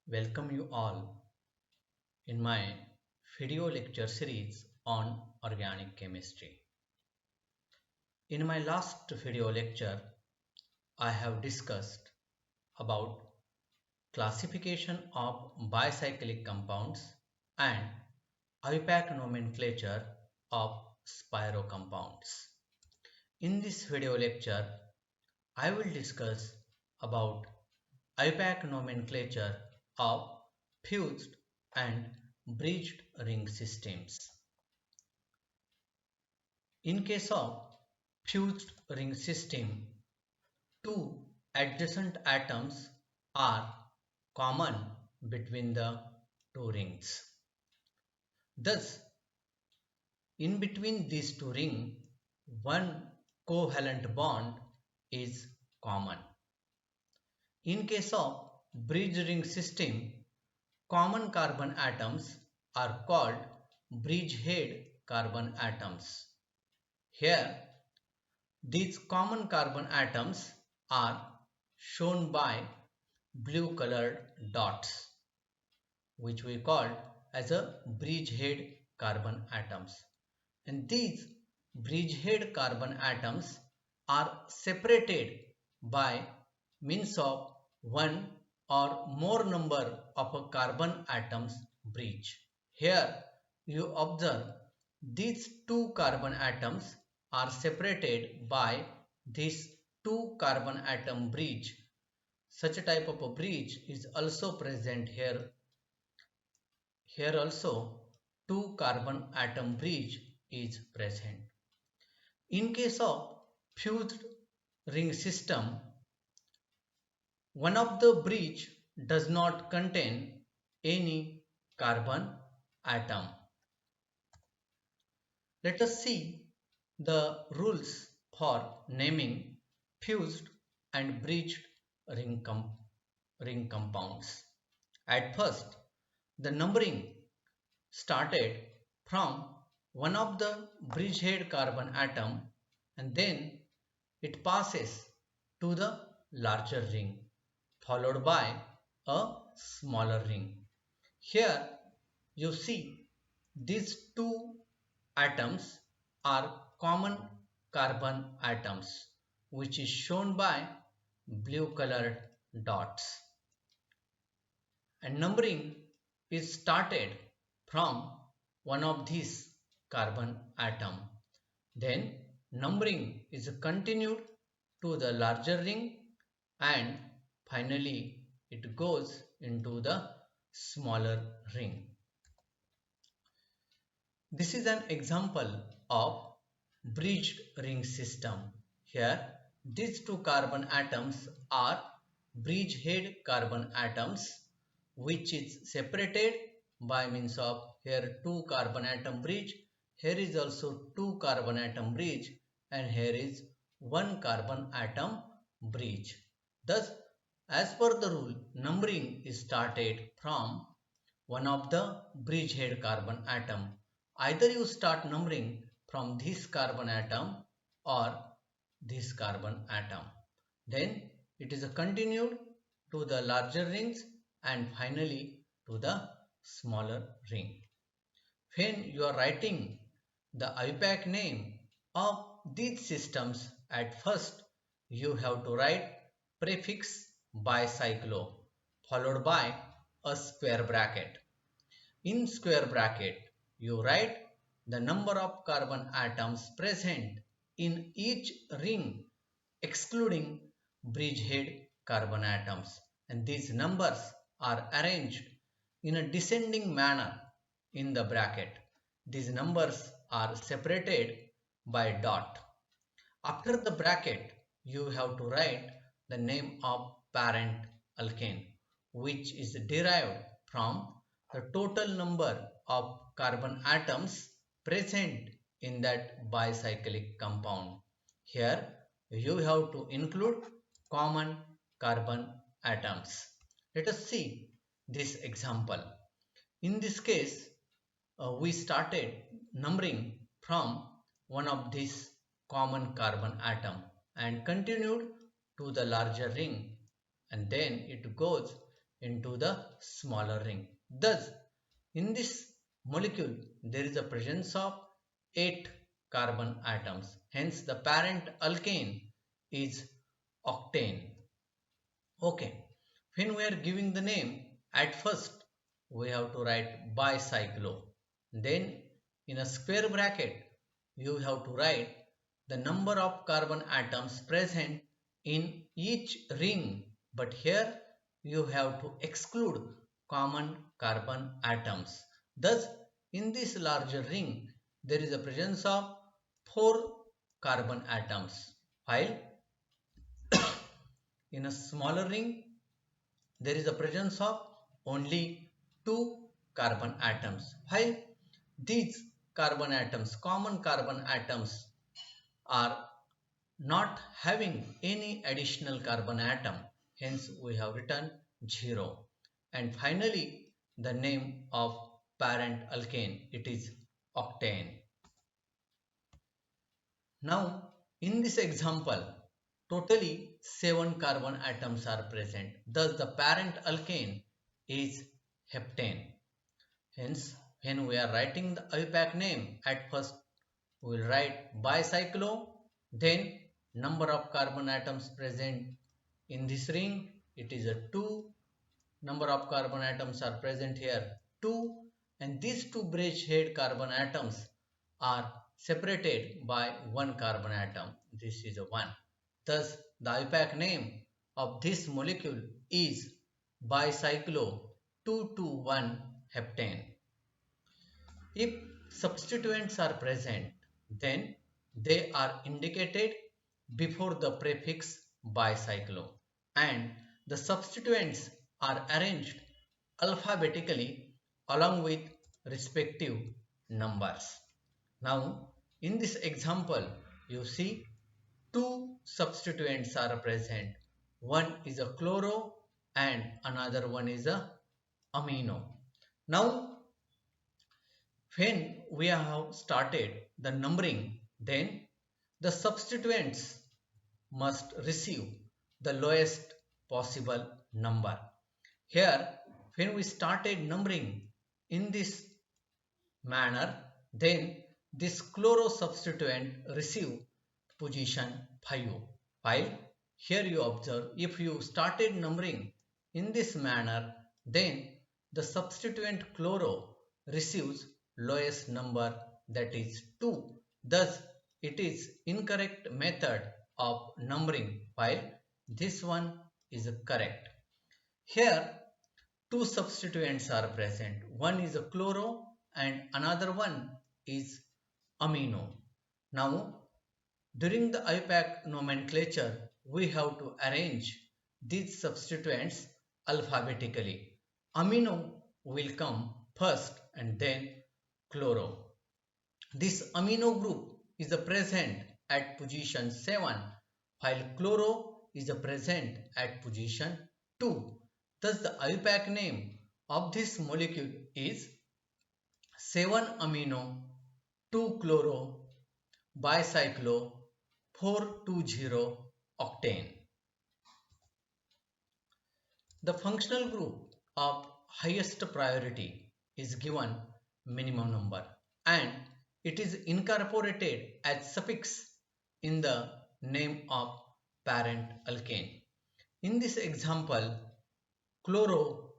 Welcome you all in my video lecture series on organic chemistry. In my last video lecture, I have discussed about classification of bicyclic compounds and IUPAC nomenclature of spiro compounds. In this video lecture, I will discuss about IUPAC nomenclature of fused and bridged ring systems. In case of fused ring system, two adjacent atoms are common between the two rings. Thus, in between these two rings, one covalent bond is common. In case of bridge ring system, common carbon atoms are called bridgehead carbon atoms. Here, these common carbon atoms are shown by blue colored dots, which we call as a bridgehead carbon atoms. And these bridgehead carbon atoms are separated by means of one or more number of a carbon atoms bridge. Here you observe these two carbon atoms are separated by this two carbon atom bridge. Such a type of a bridge is also present here. Here also two carbon atom bridge is present. In case of fused ring system, one of the bridge does not contain any carbon atom. Let us see the rules for naming fused and bridged ring compounds. At first, the numbering started from one of the bridgehead carbon atom and then it passes to the larger ring followed by a smaller ring. Here you see these two atoms are common carbon atoms, which is shown by blue colored dots. And numbering is started from one of these carbon atom. Then numbering is continued to the larger ring and finally it goes into the smaller ring. This is an example of bridged ring system. Here these two carbon atoms are bridgehead carbon atoms, which is separated by means of here two carbon atom bridge, here is also two carbon atom bridge, and here is one carbon atom bridge. Thus, as per the rule, numbering is started from one of the bridgehead carbon atom. Either you start numbering from this carbon atom or this carbon atom. Then it is continued to the larger rings and finally to the smaller ring. When you are writing the IUPAC name of these systems, at first you have to write prefix bicyclo followed by a square bracket. In square bracket, you write the number of carbon atoms present in each ring excluding bridgehead carbon atoms, and these numbers are arranged in a descending manner in the bracket. These numbers are separated by dot. After the bracket, you have to write the name of parent alkane, which is derived from the total number of carbon atoms present in that bicyclic compound. Here you have to include common carbon atoms. Let us see this example. In this case, we started numbering from one of these common carbon atom and continued to the larger ring, and then it goes into the smaller ring. Thus, in this molecule, there is a presence of 8 carbon atoms. Hence, the parent alkane is octane. Okay, when we are giving the name, at first we have to write bicyclo. Then in a square bracket, you have to write the number of carbon atoms present in each ring. But here you have to exclude common carbon atoms. Thus, in this larger ring, there is a presence of 4 carbon atoms, while in a smaller ring, there is a presence of only 2 carbon atoms. While these carbon atoms, common carbon atoms, are not having any additional carbon atom, hence we have written 0. And finally, the name of parent alkane, it is octane. Now, in this example, totally 7 carbon atoms are present. Thus, the parent alkane is heptane. Hence, when we are writing the IUPAC name, at first we will write bicyclo, then number of carbon atoms present in this ring, it is a 2. Number of carbon atoms are present here 2, and these 2 bridge head carbon atoms are separated by 1 carbon atom. This is a 1. Thus, the IUPAC name of this molecule is bicyclo 2,2,1 heptane. If substituents are present, then they are indicated before the prefix bicyclo, and the substituents are arranged alphabetically along with respective numbers. Now, in this example, you see 2 substituents are present. One is a chloro and another one is a amino. Now, when we have started the numbering, then the substituents must receive the lowest possible number. Here, when we started numbering in this manner, then this chloro substituent receive position 5. While here you observe, if you started numbering in this manner, then the substituent chloro receives lowest number, that is 2. Thus, it is incorrect method of numbering, while this one is correct. Here 2 substituents are present. One is a chloro and another one is amino. Now, during the IUPAC nomenclature, we have to arrange these substituents alphabetically. Amino will come first and then chloro. This amino group is present at position 7, while chloro is present at position 2. Thus, the IUPAC name of this molecule is 7-amino 2-chloro bicyclo 4,2,0 octane. The functional group of highest priority is given minimum number, and it is incorporated as suffix in the name of parent alkane. In this example, chloro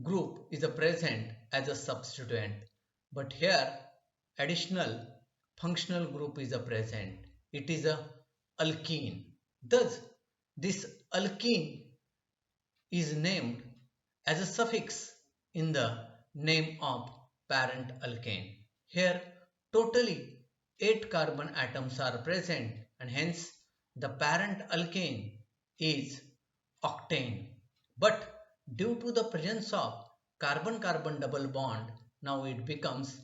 group is present as a substituent, but here additional functional group is present. It is a alkene. Thus, this alkene is named as a suffix in the name of parent alkane. Here totally 8 carbon atoms are present, and hence the parent alkane is octane. But due to the presence of carbon-carbon double bond, now it becomes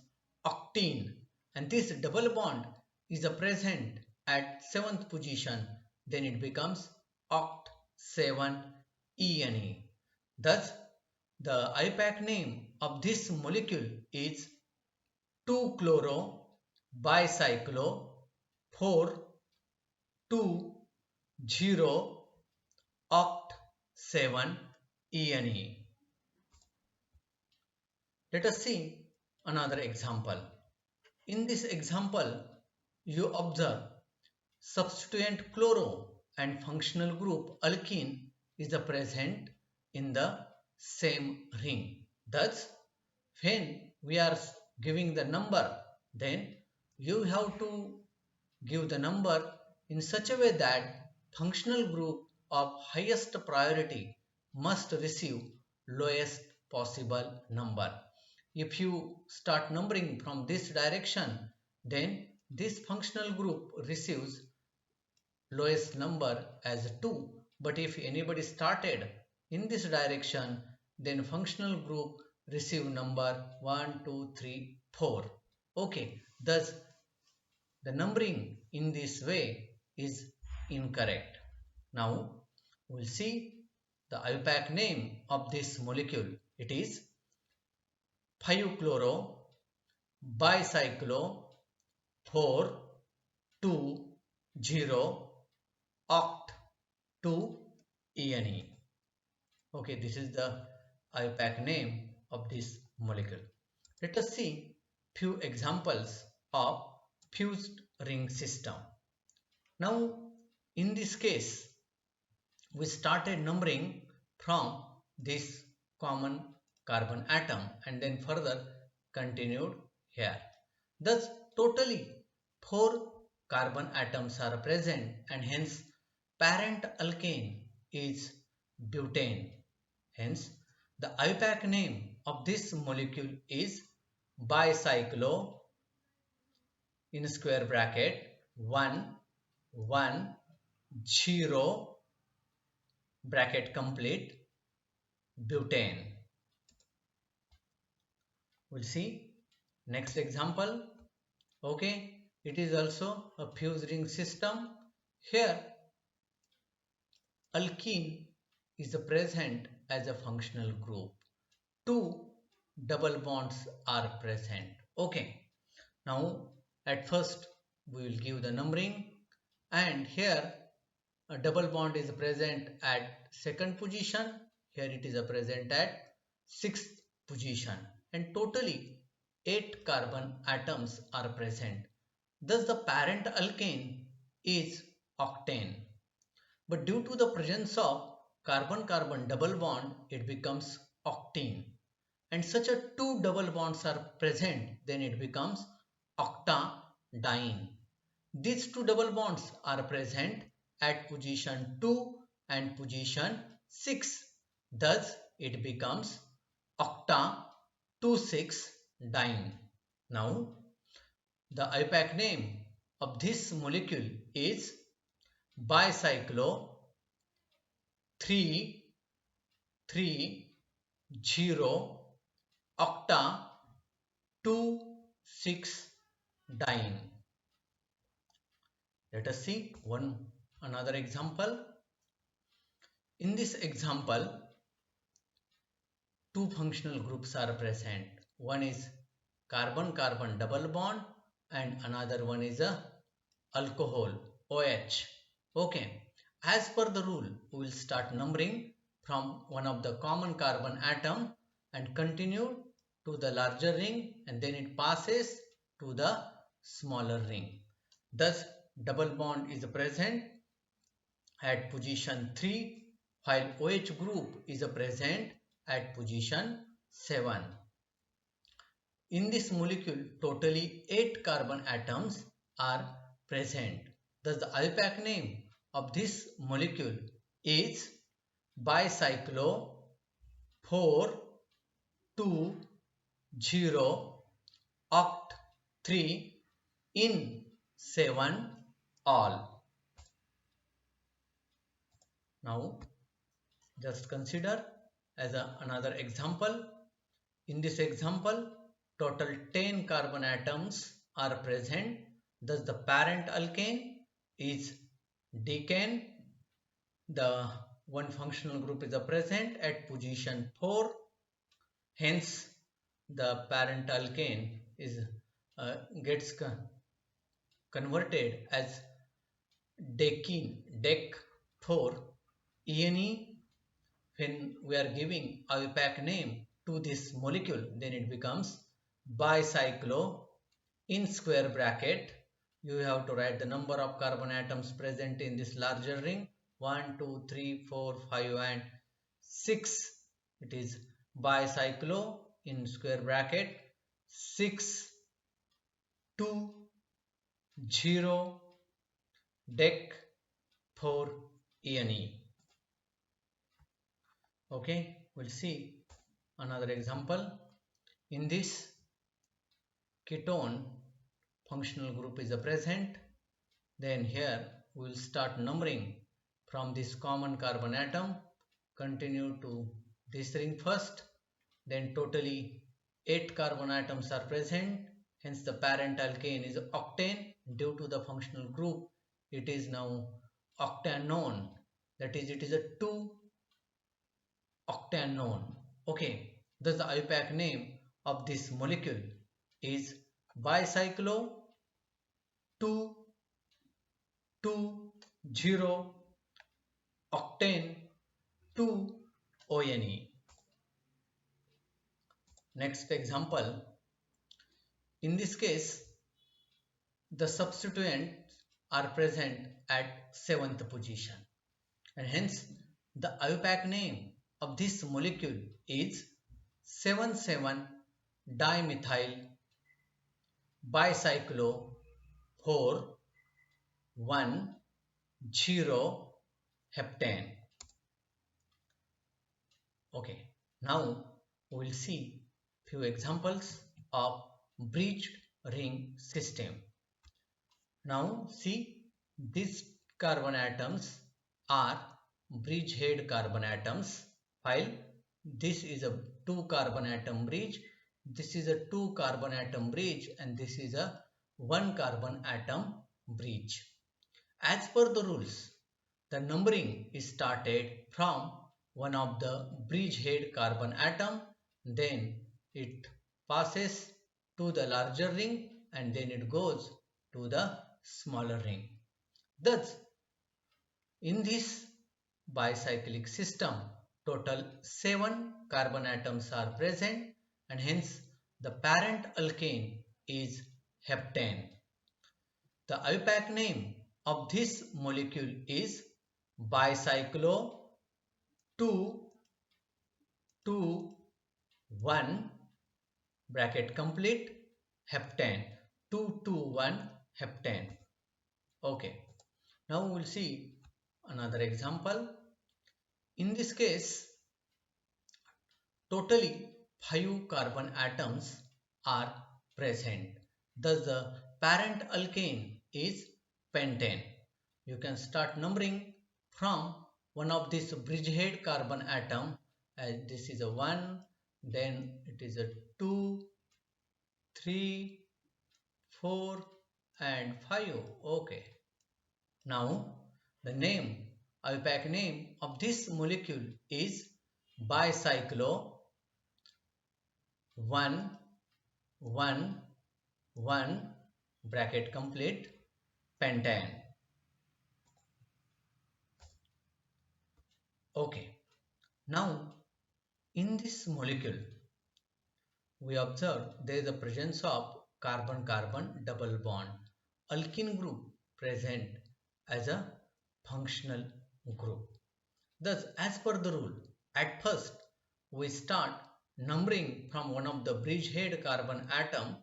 octene, and this double bond is present at 7th position, then it becomes oct7ene. Thus, the IUPAC name of this molecule is 2-chloro bicyclo 4,2,0 oct7 ENE. Let us see another example. In this example, you observe substituent chloro and functional group alkene is present in the same ring. Thus, when we are giving the number, then you have to give the number in such a way that functional group of highest priority must receive lowest possible number. If you start numbering from this direction, then this functional group receives lowest number as 2. But if anybody started in this direction, then functional group receive number 1, 2, 3, 4. Okay, thus the numbering in this way is incorrect. Now we'll see the IUPAC name of this molecule. It is 5-chloro bicyclo 4,2,0 oct 2 ENE. Okay, this is the IUPAC name of this molecule. Let us see few examples of fused ring system. Now, in this case, we started numbering from this common carbon atom and then further continued here. Thus, totally 4 carbon atoms are present and hence parent alkane is butane. Hence, the IUPAC name of this molecule is bicyclo in square bracket 1, 1, 0 bracket complete butane. We'll see next example. Okay, it is also a fused ring system. Here alkene is present as a functional group. 2 double bonds are present. Okay, now at first we will give the numbering, and here a double bond is present at second position. Here it is present at sixth position, and totally 8 carbon atoms are present. Thus the parent alkane is octane. But due to the presence of carbon-carbon double bond, it becomes octene. And such a 2 double bonds are present, then it becomes octadiene. These 2 double bonds are present at position 2 and position 6. Thus, it becomes octa-2,6-diene. Now, the IUPAC name of this molecule is bicyclo 3,3,0 octa-2,6-diene. Let us see another example. In this example, 2 functional groups are present. One is carbon-carbon double bond and another one is a alcohol OH. Okay, as per the rule, we will start numbering from one of the common carbon atom and continue to the larger ring, and then it passes to the smaller ring. Thus, double bond is present at position 3 while OH group is present at position 7. In this molecule, totally 8 carbon atoms are present. Thus, the IUPAC name of this molecule is bicyclo 4,2,0 oct 3 in 7 all. Now, just consider as another example. In this example, total 10 carbon atoms are present. Thus, the parent alkane is decane. The one functional group is present at position 4. Hence, the parent alkane is gets converted as decene, dec 4 ENE, when we are giving a IUPAC name to this molecule, then it becomes bicyclo. In square bracket, you have to write the number of carbon atoms present in this larger ring. 1, 2, 3, 4, 5 and 6. It is bicyclo in square bracket 6, 2, 0, dec 4 ene. Okay, we'll see another example. In this ketone functional group is present, then here we will start numbering from this common carbon atom, continue to this ring first, then totally 8 carbon atoms are present, hence the parent alkane is octane. Due to the functional group, it is now octanone, that is, it is a 2-octanone. Okay, thus the IUPAC name of this molecule is bicyclo 2,2,0-octane 2-ONE. Next example. In this case, the substituents are present at 7th position, and hence the IUPAC name of this molecule is 7,7-dimethyl bicyclo 4,1,0-heptane. Okay, now we will see few examples of bridged ring system. Now see, these carbon atoms are bridge head carbon atoms, while this is a 2 carbon atom bridge, this is a 2 carbon atom bridge, and this is a 1 carbon atom bridge. As per the rules, the numbering is started from one of the bridge head carbon atom, then it passes to the larger ring, and then it goes to the smaller ring. Thus, in this bicyclic system, total 7 carbon atoms are present, and hence the parent alkane is heptane. The IUPAC name of this molecule is bicyclo 2,2,1 bracket complete heptane, 2,2,1 heptane. Okay, now we will see another example. In this case, totally 5 carbon atoms are present. Thus, the parent alkane is pentane. You can start numbering from one of this bridgehead carbon atom, as this is a 1, then it is a 2, 3, 4 and 5. Okay. Now the name, IUPAC name of this molecule is bicyclo 1,1,1 bracket complete pentane. Okay. Now in this molecule, we observe there is a presence of carbon-carbon double bond, alkene group present as a functional group. Thus, as per the rule, at first we start numbering from one of the bridgehead carbon atom,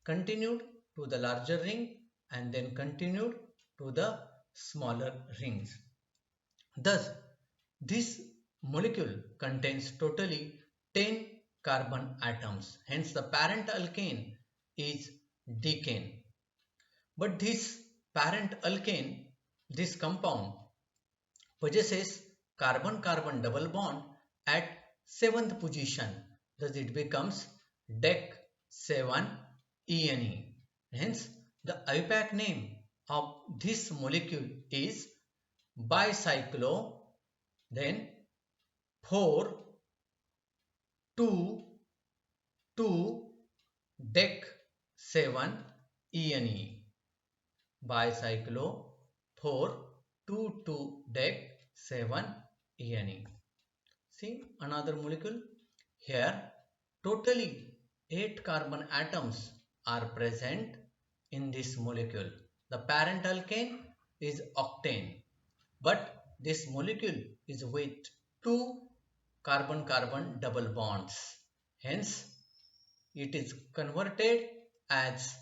continued to the larger ring, and then continued to the smaller rings. Thus, this molecule contains totally 10 carbon atoms. Hence, the parent alkane is decane. But this parent alkane, this compound, possesses carbon-carbon double bond at 7th position. Thus, it becomes dec 7-ene. Hence, the IUPAC name of this molecule is bicyclo, then 4, 2, 2, dec 7-ene. Bicyclo 4, 2, 2, dec 7-ene. See another molecule. Here totally 8 carbon atoms are present in this molecule. The parent alkane is octane, but this molecule is with 2 carbon-carbon double bonds. Hence, it is converted as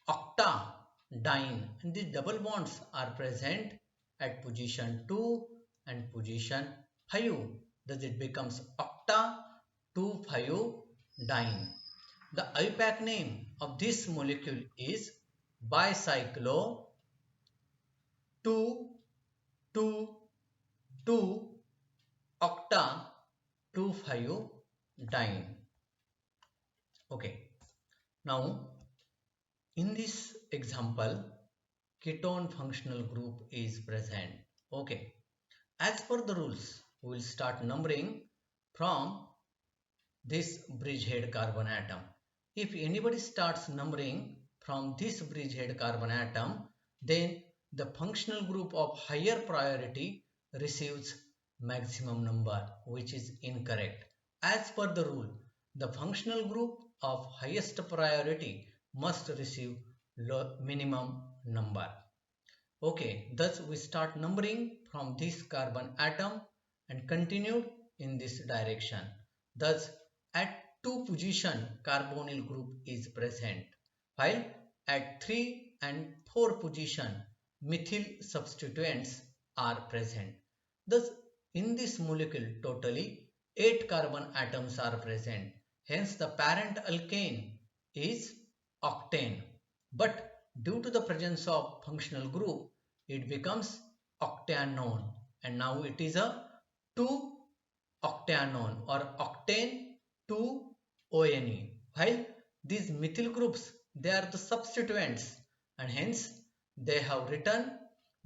octadiene, and these double bonds are present at position 2 and position 5. Thus it becomes octa-2,5-diene. The IUPAC name of this molecule is bicyclo 2,2,2-octa-2,5-diene. Okay. Now, in this example, ketone functional group is present. Okay. As per the rules, we will start numbering from this bridgehead carbon atom. If anybody starts numbering from this bridgehead carbon atom, then the functional group of higher priority receives maximum number, which is incorrect. As per the rule, the functional group of highest priority must receive minimum number. Okay, thus we start numbering from this carbon atom and continued in this direction. Thus, at 2 position carbonyl group is present, while at 3 and 4 position methyl substituents are present. Thus, in this molecule totally 8 carbon atoms are present. Hence, the parent alkane is octane. But due to the presence of functional group, it becomes octanone, and now it is a 2-octanone or octane 2-ONE. While these methyl groups, they are the substituents, and hence they have written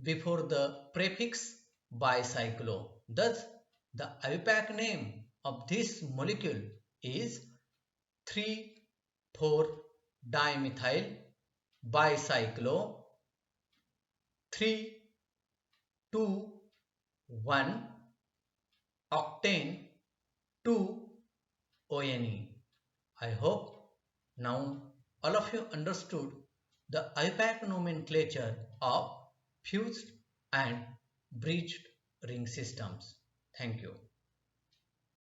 before the prefix bicyclo. Thus, the IUPAC name of this molecule is 3,4-dimethyl bicyclo 3,2,1 octane 2-ONE. I hope now all of you understood the IUPAC nomenclature of fused and bridged ring systems. Thank you.